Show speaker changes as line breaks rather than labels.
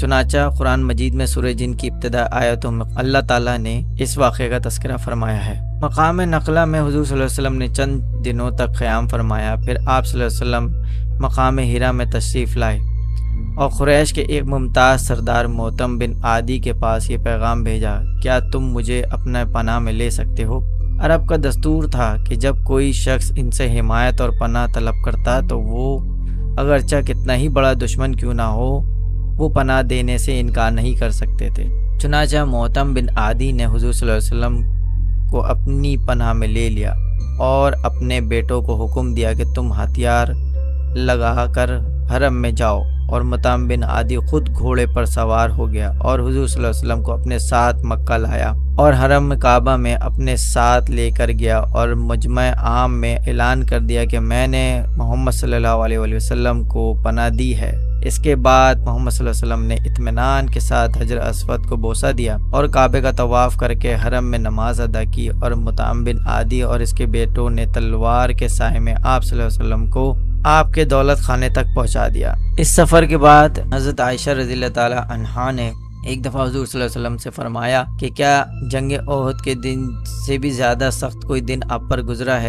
چنانچہ قرآن مجید میں سورہ جن کی ابتدا آیتوں میں اللہ تعالیٰ نے اس واقعے کا تذکرہ فرمایا ہے۔ مقام نخلا میں حضور صلی اللہ علیہ وسلم نے چند دنوں تک قیام فرمایا، پھر آپ صلی اللہ علیہ وسلم مقام ہیرا میں تشریف لائے اور قریش کے ایک ممتاز سردار موتم بن عادی کے پاس یہ پیغام بھیجا، کیا تم مجھے اپنے پناہ میں لے سکتے ہو؟ عرب کا دستور تھا کہ جب کوئی شخص ان سے حمایت اور پناہ طلب کرتا تو وہ اگرچہ کتنا ہی بڑا دشمن کیوں نہ ہو، وہ پناہ دینے سے انکار نہیں کر سکتے تھے۔ چنانچہ موتم بن عادی نے حضور صلی اللہ علیہ وسلم کو اپنی پناہ میں لے لیا اور اپنے بیٹوں کو حکم دیا کہ تم ہتھیار لگا کر حرم میں جاؤ، اور موتم بن عادی خود گھوڑے پر سوار ہو گیا اور حضور صلی اللہ علیہ وسلم کو اپنے ساتھ مکہ لایا اور حرم کعبہ میں اپنے ساتھ لے کر گیا اور مجمع عام میں اعلان کر دیا کہ میں نے محمد صلی اللہ علیہ وآلہ وسلم کو پناہ دی ہے۔ اس کے بعد محمد صلی اللہ علیہ وسلم نے اطمینان کے ساتھ حجر اسود کو بوسہ دیا اور کعبے کا طواف کر کے حرم میں نماز ادا کی، اور موتم بن عادی اور اس کے بیٹوں نے تلوار کے سائے میں آپ صلی اللہ علیہ وسلم کو آپ کے دولت خانے تک پہنچا دیا۔ اس سفر کے بعد حضرت عائشہ رضی اللہ تعالی عنہا نے ایک دفعہ حضور صلی اللہ علیہ وسلم سے فرمایا کہ کیا جنگ احد کے دن سے بھی زیادہ سخت کوئی دن آپ پر گزرا ہے؟